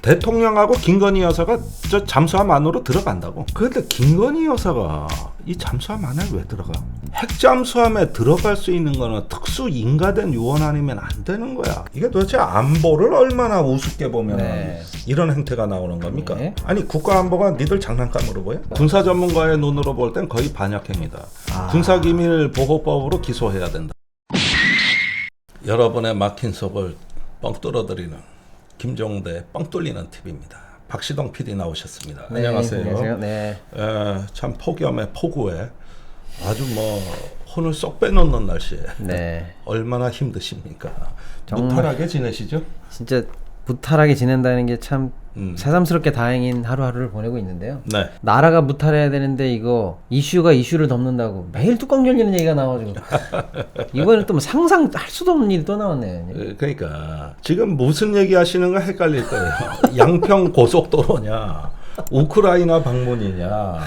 대통령하고 김건희 여사가 저 잠수함 안으로 들어간다고. 그런데 김건희 여사가 이 잠수함 안에 왜 들어가? 핵잠수함에 들어갈 수 있는 거는 특수 인가된 요원 아니면 안 되는 거야. 이게 도대체 안보를 얼마나 우습게 보면 이런 행태가 나오는 겁니까? 아니 국가안보가 니들 장난감으로 보여? 군사 전문가의 눈으로 볼 땐 거의 반역행위다. 군사기밀보호법으로 기소해야 된다. 여러분의 막힌 속을 뻥 뚫어드리는 김종대 뻥 뚫리는 TV입니다. 박시동 PD 나오셨습니다. 네, 안녕하세요. 안녕하세요. 네. 참 폭염에 폭우에 아주 뭐 혼을 쏙 빼놓는 날씨에 얼마나 힘드십니까? 무탈하게 지내시죠? 진짜 무탈하게 지낸다는 게 참 새삼스럽게 다행인 하루하루를 보내고 있는데요. 네. 나라가 무탈해야 되는데 이거 이슈가 이슈를 덮는다고 매일 뚜껑 열리는 얘기가 나와가지고 이번에 또 뭐 상상할 수도 없는 일이 또 나왔네요. 그러니까 지금 무슨 얘기 하시는가 헷갈릴 거예요. 양평 고속도로냐 우크라이나 방문이냐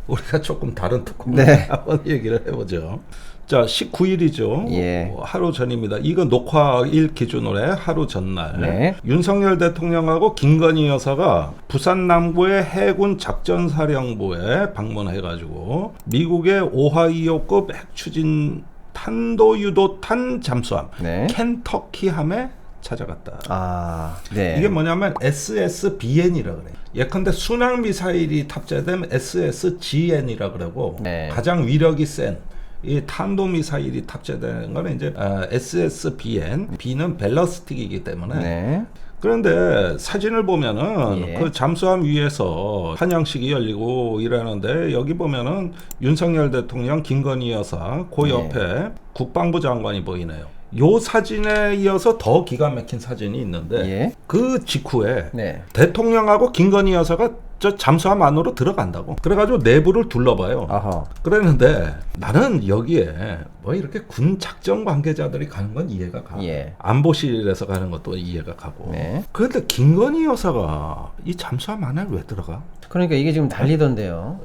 우리가 조금 다른 특공으로 한번 얘기를 해보죠. 자, 19일이죠. 하루 전입니다. 이거 녹화일 기준으로 해 하루 전날 윤석열 대통령하고 김건희 여사가 부산 남구의 해군 작전사령부에 방문해가지고 미국의 오하이오급 핵추진 탄도유도탄 잠수함 켄터키함에 찾아갔다. 이게 뭐냐면 SSBN이라 그래요. 예컨대 순항 미사일이 탑재된 SSGN이라 그러고 가장 위력이 센 이 탄도 미사일이 탑재되는 거는 이제 SSBN, B는 벨러스틱이기 때문에 그런데 사진을 보면은 그 잠수함 위에서 환영식이 열리고 이러는데 여기 보면은 윤석열 대통령, 김건희 여사, 그 옆에 국방부 장관이 보이네요. 요 사진에 이어서 더 기가 막힌 사진이 있는데 그 직후에 대통령하고 김건희 여사가 저 잠수함 안으로 들어간다고. 그래가지고 내부를 둘러봐요. 그랬는데 나는 여기에 뭐 이렇게 군 작전 관계자들이 가는 건 이해가 가. 안보실에서 가는 것도 이해가 가고. 그런데 김건희 여사가 이 잠수함 안에 왜 들어가? 그러니까 이게 지금 달리던데요.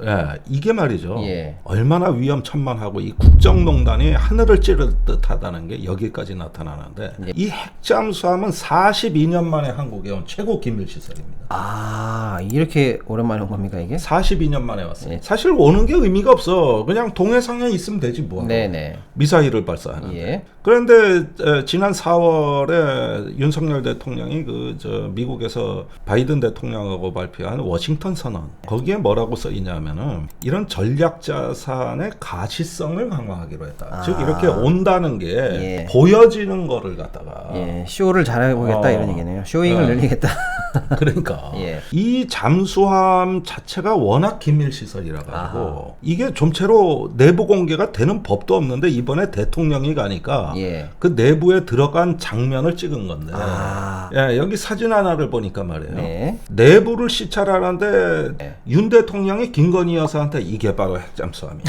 이게 말이죠. 얼마나 위험천만하고 이 국정농단이 하늘을 찌를 듯하다는 게 여기까지 나타나는데 이 핵잠수함은 42년 만에 한국에 온 최고 기밀 시설입니다. 이렇게 오랜만에 온 겁니까 이게? 42년 만에 왔어요. 사실 오는 게 의미가 없어. 그냥 동해상에 있으면 되지 뭐. 미사일을 발사하는데. 그런데 지난 4월에 윤석열 대통령이 미국에서 바이든 대통령하고 발표한 워싱턴 선언 거기에 뭐라고 써 있냐면은 이런 전략 자산의 가시성을 강화하기로 했다. 즉 이렇게 온다는 게 보여지는 거를 갖다가 쇼를 잘해보겠다 이런 얘기네요. 쇼잉을 늘리겠다. 그러니까 이 잠수함 자체가 워낙 기밀 시설이라 가지고 이게 좀채로 내부 공개가 되는 법도 없는데 이번에 대통령이 가니까 그 내부에 들어간 장면을 찍은 건데 여기 사진 하나를 보니까 말이에요. 내부를 시찰하는데 윤 대통령이 김건희 여사한테 이게 바로 핵잠수함이야.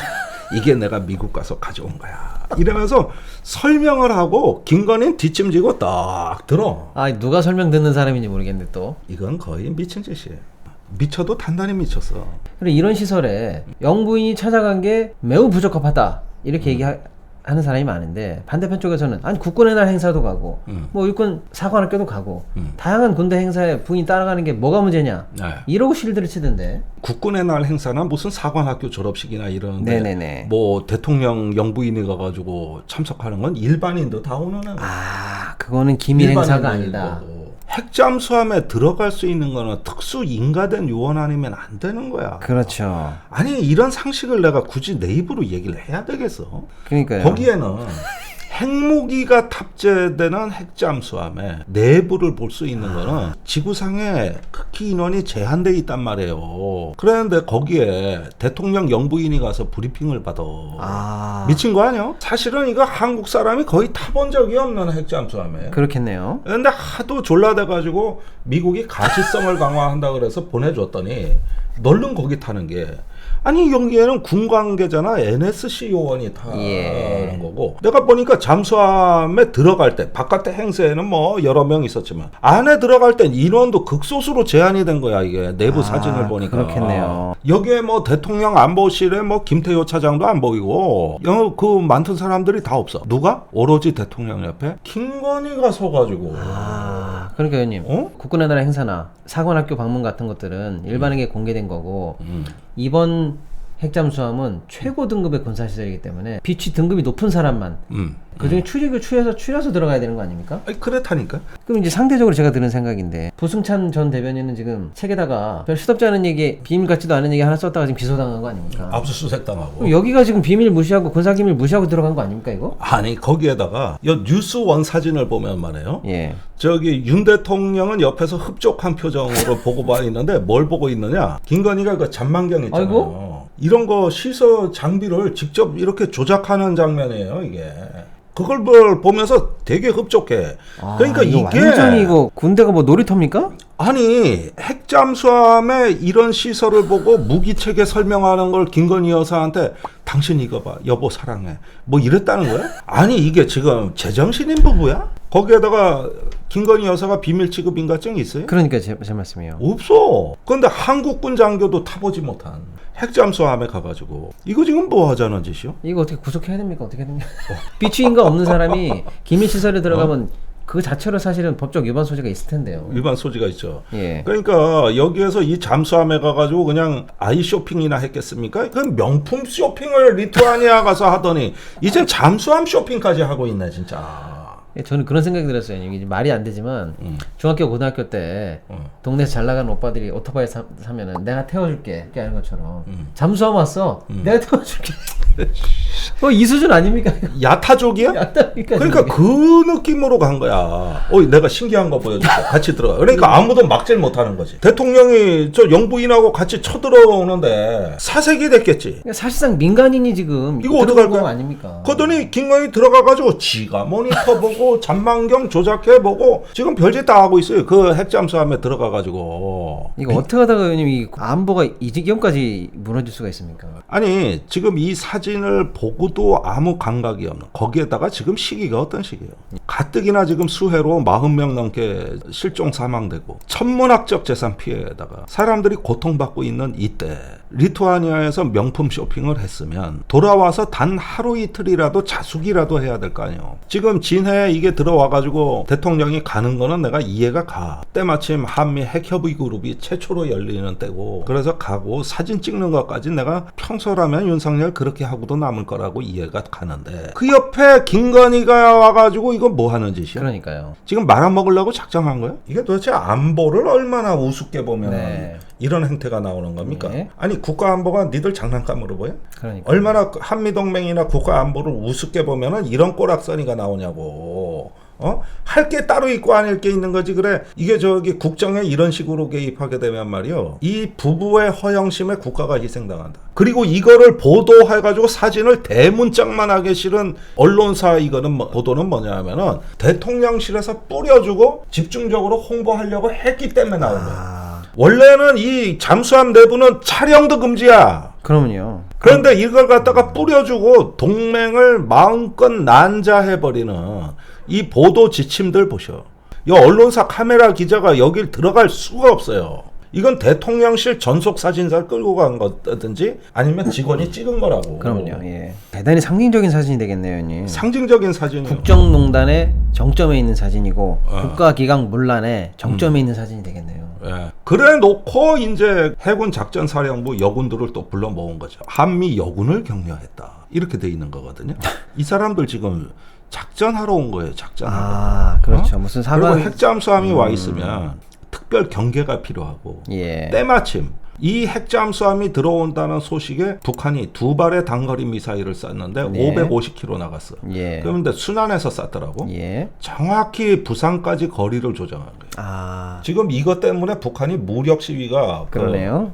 이게 내가 미국 가서 가져온 거야. 이러면서 설명을 하고 김건희는 뒷짐지고 딱 들어. 누가 설명 듣는 사람인지 모르겠는데 또. 이건 거의 미친 짓이에요. 미쳐도 단단히 미쳤어. 그리고 이런 시설에 영부인이 찾아간 게 매우 부적합하다. 이렇게 얘기하는 사람이 많은데 반대편 쪽에서는 아니 국군의 날 행사도 가고 뭐 일꾼 사관학교도 가고 다양한 군대 행사에 부인이 따라가는 게 뭐가 문제냐 이러고 실드를 치던데. 국군의 날 행사나 무슨 사관학교 졸업식이나 이러는데 뭐 대통령 영부인이 가가지고 참석하는 건 일반인도 다 오는 그거는 기밀 행사가 아니다. 핵잠수함에 들어갈 수 있는 거는 특수 인가된 요원 아니면 안 되는 거야. 그렇죠. 아니 이런 상식을 내가 굳이 내 입으로 얘기를 해야 되겠어? 그러니까요. 거기에는 핵무기가 탑재되는 핵잠수함에 내부를 볼 수 있는 거는 지구상에 극히 인원이 제한돼 있단 말이에요. 그런데 거기에 대통령 영부인이 가서 브리핑을 받아. 미친 거 아니야? 사실은 이거 한국 사람이 거의 타본 적이 없는 핵잠수함이에요. 그렇겠네요. 근데 하도 졸라대가지고 미국이 가시성을 강화한다 그래서 보내줬더니 널른 거기 타는 게 아니 여기에는 군 관계자나 NSC 요원이 다 하는 거고 내가 보니까 잠수함에 들어갈 때 바깥에 행세에는 뭐 여러 명 있었지만 안에 들어갈 땐 인원도 극소수로 제한이 된 거야 이게 내부 사진을 보니까. 그렇겠네요. 여기에 뭐 대통령 안보실에 뭐 김태효 차장도 안 보이고 그 많던 사람들이 다 없어. 누가? 오로지 대통령 옆에 김건희가 서가지고. 그러니까 의원님 국군의 나라 행사나 사관학교 방문 같은 것들은 일반에게 공개된 거고 이번 핵잠수함은 최고 등급의 군사시설이기 때문에 비취 등급이 높은 사람만 그중에 출입을 추려서 들어가야 되는 거 아닙니까? 아니, 그렇다니까. 그럼 이제 상대적으로 제가 드는 생각인데 부승찬 전 대변인은 지금 책에다가 별 수답지 않은 얘기, 비밀 같지도 않은 얘기 하나 썼다가 지금 기소당한 거 아닙니까? 압수수색 당하고. 그럼 여기가 지금 비밀 무시하고 군사기밀 무시하고 들어간 거 아닙니까 이거? 아니 거기에다가 이 뉴스원 사진을 보면 말이에요. 예. 저기 윤 대통령은 옆에서 흡족한 표정으로 보고 있는데 뭘 보고 있느냐? 김건희가 그 잔망경 있잖아요. 아이고? 이런 거 시설 장비를 직접 이렇게 조작하는 장면이에요 이게. 그걸 보면서 되게 흡족해. 그러니까 이거 이게 완전히 이거 군대가 뭐 놀이터입니까? 아니 핵잠수함에 이런 시설을 보고 무기체계 설명하는 걸 김건희 여사한테 당신 이거 봐 여보 사랑해 뭐 이랬다는 거야? 아니 이게 지금 제정신인 부부야? 거기에다가 김건희 여사가 비밀 취급 인가증이 있어요? 그러니까 제 말씀이에요. 없어. 그런데 한국군 장교도 타보지 못한 핵잠수함에 가가지고 이거 지금 뭐 하자는 짓이요? 이거 어떻게 구속해야 됩니까? 어떻게 해야 됩니까? 비취인가 없는 사람이 기밀시설에 들어가면 그 자체로 사실은 법적 위반 소지가 있을 텐데요. 위반 소지가 있죠. 예. 그러니까 여기에서 이 잠수함에 가가지고 그냥 아이 쇼핑이나 했겠습니까? 그 명품 쇼핑을 리투아니아 가서 하더니 이제 잠수함 쇼핑까지 하고 있네 진짜. 저는 그런 생각이 들었어요. 이게 말이 안 되지만 중학교 고등학교 때 동네에서 잘 나가는 오빠들이 오토바이 사면은 내가 태워줄게 이렇게 하는 것처럼 잠수함 왔어 내가 태워줄게. 이 수준 아닙니까? 야타족이야? 야타니까. 그러니까 그 느낌으로 간 거야. 내가 신기한 거 보여줄게. 같이 들어가. 그러니까 아무도 막질 못하는 거지. 대통령이 저 영부인하고 같이 쳐들어오는데 사색이 됐겠지. 그러니까 사실상 민간인이 지금 이거 어떡할 거야? 거 아닙니까? 그러더니 김건희 들어가가지고 지가 모니터 보고 잔망경 조작해보고 지금 별짓 다 하고 있어요. 그 핵잠수함에 들어가가지고. 이거 어떻게 하다가 의원님 이 안보가 이 지경까지 무너질 수가 있습니까? 아니 지금 이 사진을 보고도 아무 감각이 없는 거기에다가 지금 시기가 어떤 시기예요? 가뜩이나 지금 수해로 40명 넘게 실종 사망되고 천문학적 재산 피해에다가 사람들이 고통받고 있는 이때 리투아니아에서 명품 쇼핑을 했으면 돌아와서 단 하루 이틀이라도 자숙이라도 해야 될 거 아니에요. 지금 진해에 이게 들어와가지고 대통령이 가는 거는 내가 이해가 가. 때마침 한미 핵협의 그룹이 최초로 열리는 때고 그래서 가고 사진 찍는 것까지 내가 평소라면 윤석열 그렇게 하고도 남을 거라고 이해가 가는데 그 옆에 김건희가 와가지고 이거 뭐 하는 짓이야? 그러니까요. 지금 말아먹으려고 작정한 거야? 이게 도대체 안보를 얼마나 우습게 보면 이런 행태가 나오는 겁니까? 네. 아니 국가안보가 니들 장난감으로 보여? 그러니까. 얼마나 한미동맹이나 국가안보를 우습게 보면은 이런 꼬락서니가 나오냐고. 할 게 따로 있고 아닐 게 있는 거지. 그래 이게 저기 국정에 이런 식으로 개입하게 되면 말이요 이 부부의 허영심에 국가가 희생당한다. 그리고 이거를 보도해가지고 사진을 대문짝만하게 실은 언론사 이거는 보도는 뭐냐 하면은 대통령실에서 뿌려주고 집중적으로 홍보하려고 했기 때문에 나온 거야. 원래는 이 잠수함 내부는 촬영도 금지야. 그러면요. 그런데 이걸 갖다가 뿌려주고 동맹을 마음껏 난자해버리는 이 보도 지침들 보셔. 이 언론사 카메라 기자가 여길 들어갈 수가 없어요. 이건 대통령실 전속 사진사를 끌고 간 거든지 아니면 직원이 찍은 거라고. 그럼요. 예. 대단히 상징적인 사진이 되겠네요, 형님. 상징적인 사진이요. 국정농단의 정점에 있는 사진이고 국가기강 문란의 정점에 있는 사진이 되겠네요. 예. 그래 놓고 이제 해군 작전사령부 여군들을 또 불러 모은 거죠. 한미 여군을 격려했다. 이렇게 돼 있는 거거든요. 이 사람들 지금 작전하러 온 거예요. 작전하러. 그렇죠. 무슨 사관 그리고 핵잠수함이 와 있으면 특별 경계가 필요하고 때마침 이 핵잠수함이 들어온다는 소식에 북한이 2발의 단거리 미사일을 쐈는데 550km 나갔어. 그런데 순안에서 쐈더라고. 정확히 부산까지 거리를 조정한 거예요. 지금 이것 때문에 북한이 무력 시위가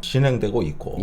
진행되고 있고.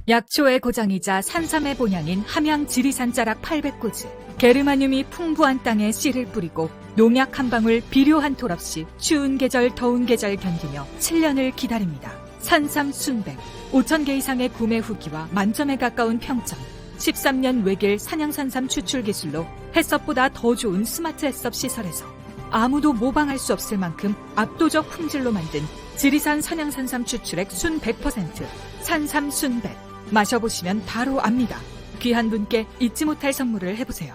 약초의 고장이자 산삼의 본향인 함양 지리산 자락 800고지. 게르마늄이 풍부한 땅에 씨를 뿌리고 농약 한 방울 비료 한 톨 없이 추운 계절 더운 계절 견디며 7년을 기다립니다. 산삼 순백. 5,000개 이상의 구매 후기와 만점에 가까운 평점, 13년 외길 산양산삼 추출 기술로 햇섭보다 더 좋은 스마트 햇섭 시설에서 아무도 모방할 수 없을 만큼 압도적 품질로 만든 지리산 산양산삼 추출액 순 100%, 산삼 순 100. 마셔보시면 바로 압니다. 귀한 분께 잊지 못할 선물을 해보세요.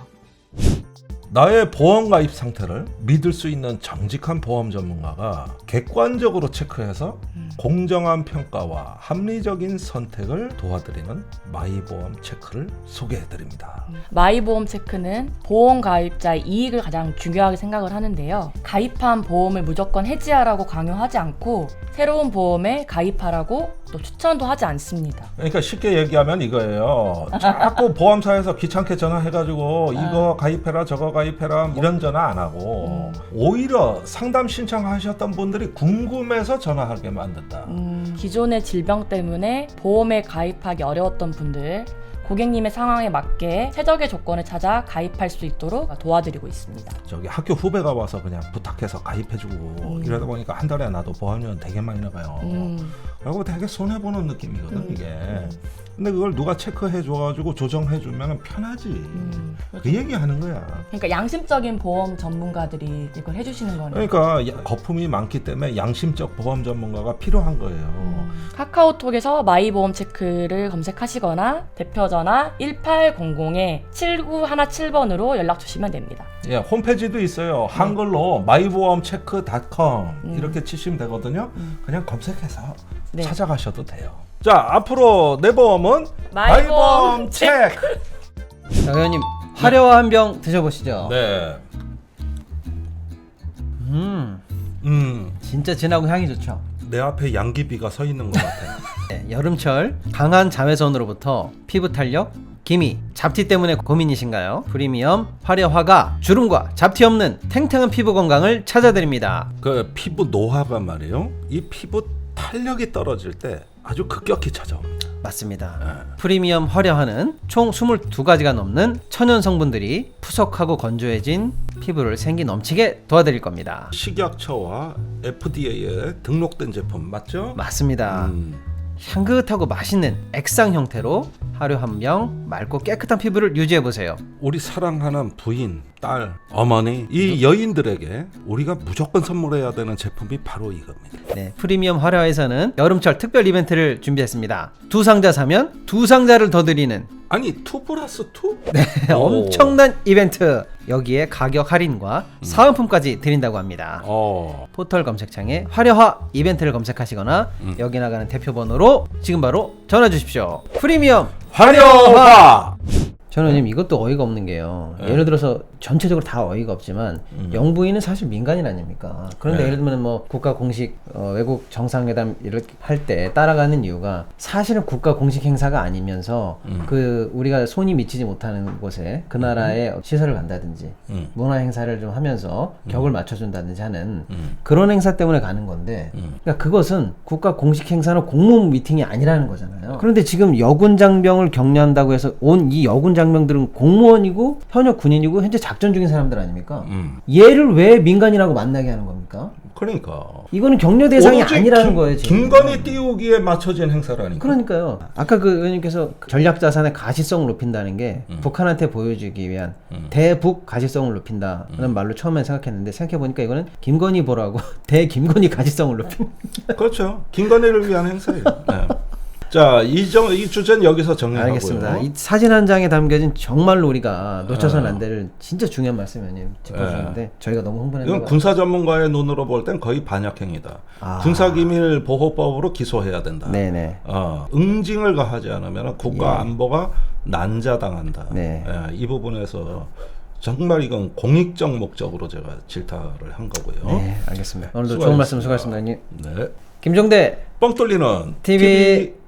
나의 보험 가입 상태를 믿을 수 있는 정직한 보험 전문가가 객관적으로 체크해서 공정한 평가와 합리적인 선택을 도와드리는 마이보험 체크를 소개해드립니다. 마이보험 체크는 보험 가입자의 이익을 가장 중요하게 생각을 하는데요. 가입한 보험을 무조건 해지하라고 강요하지 않고 새로운 보험에 가입하라고 또 추천도 하지 않습니다. 그러니까 쉽게 얘기하면 이거예요. 자꾸 보험사에서 귀찮게 전화해가지고 이거 가입해라 저거 가입해라 이런 전화 안 하고 오히려 상담 신청하셨던 분들이 궁금해서 전화하게 만든다. 기존의 질병 때문에 보험에 가입하기 어려웠던 분들, 고객님의 상황에 맞게 최적의 조건을 찾아 가입할 수 있도록 도와드리고 있습니다. 저기 학교 후배가 와서 그냥 부탁해서 가입해주고 이러다 보니까 한 달에 나도 보험료는 되게 많이 나가요. 그리고 되게 손해보는 느낌이거든 이게. 근데 그걸 누가 체크해줘가지고 조정해주면 편하지. 그 얘기하는 거야. 그러니까 양심적인 보험 전문가들이 이걸 해주시는 거네요. 그러니까 거품이 많기 때문에 양심적 보험 전문가가 필요한 거예요. 카카오톡에서 마이보험 체크를 검색하시거나 대표 전화 1800-7917번으로 연락 주시면 됩니다. 예, 홈페이지도 있어요. 한글로 마이보험체크.com 이렇게 치시면 되거든요. 그냥 검색해서 찾아가셔도 돼요. 자, 앞으로 내 보험은 마이보험 체크. 자, 회원님 화려화 한 병 드셔보시죠. 네. 진짜 진하고 향이 좋죠. 내 앞에 양귀비가 서 있는 것 같아요. 네, 여름철 강한 자외선으로부터 피부 탄력, 기미, 잡티 때문에 고민이신가요? 프리미엄 화려화가 주름과 잡티 없는 탱탱한 피부 건강을 찾아드립니다. 그 피부 노화가 말이에요. 이 피부 탄력이 떨어질 때 아주 급격히 찾아옵니다. 맞습니다. 프리미엄 화려화는 총 22가지가 넘는 천연 성분들이 푸석하고 건조해진 피부를 생기 넘치게 도와드릴 겁니다. 식약처와 FDA에 등록된 제품 맞죠? 맞습니다. 향긋하고 맛있는 액상 형태로 하루 한 병 맑고 깨끗한 피부를 유지해보세요. 우리 사랑하는 부인, 딸, 어머니 이 여인들에게 우리가 무조건 선물해야 되는 제품이 바로 이겁니다. 네, 프리미엄 화려화에서는 여름철 특별 이벤트를 준비했습니다. 2상자 사면 2상자를 더 드리는 아니 2+2? 네, 엄청난 이벤트. 여기에 가격 할인과 사은품까지 드린다고 합니다. 포털 검색창에 화려화 이벤트를 검색하시거나 여기 나가는 대표 번호로 지금 바로 전화 주십시오. 프리미엄 화려화! 저는 이것도 어이가 없는 게요. 예를 들어서 전체적으로 다 어이가 없지만 영부인은 사실 민간인 아닙니까? 그런데 예를 들면 뭐 국가 공식 외국 정상회담 이렇게 할 때 따라가는 이유가 사실은 국가 공식 행사가 아니면서 그 우리가 손이 미치지 못하는 곳에 그 나라에 시설을 간다든지 문화 행사를 좀 하면서 격을 맞춰준다든지 하는 그런 행사 때문에 가는 건데 그러니까 그것은 국가 공식 행사나 공무 미팅이 아니라는 거잖아요. 그런데 지금 여군 장병을 격려한다고 해서 온 이 여군 장병들은 공무원이고 현역 군인이고 현재 작전 중인 사람들 아닙니까? 얘를 왜 민간인하고 만나게 하는 겁니까? 그러니까 이거는 격려 대상이 아니라는 거예요. 지금. 김건희 띄우기에 맞춰진 행사라니까. 그러니까요. 아까 그 의원님께서 전략 자산의 가시성을 높인다는 게 북한한테 보여주기 위한 대북 가시성을 높인다는 말로 처음에 생각했는데 생각해보니까 이거는 김건희 보라고 대김건희 가시성을 높인. 그렇죠. 김건희를 위한 행사예요. 네. 자, 이 주제는 여기서 정리하고요. 알겠습니다. 이 사진 한 장에 담겨진 정말로 우리가 놓쳐서는 안 될 진짜 중요한 말씀 의원님 짚어주셨는데 저희가 너무 흥분했나 이건 봐요. 군사 전문가의 눈으로 볼 땐 거의 반역행위다. 군사기밀보호법으로 기소해야 된다. 네네. 응징을 가하지 않으면 국가 안보가 난자당한다. 네. 이 부분에서 정말 이건 공익적 목적으로 제가 질타를 한 거고요. 네, 알겠습니다. 오늘도 좋은 말씀 수고하셨습니다, 의원님. 네. 김종대 뻥 뚫리는 TV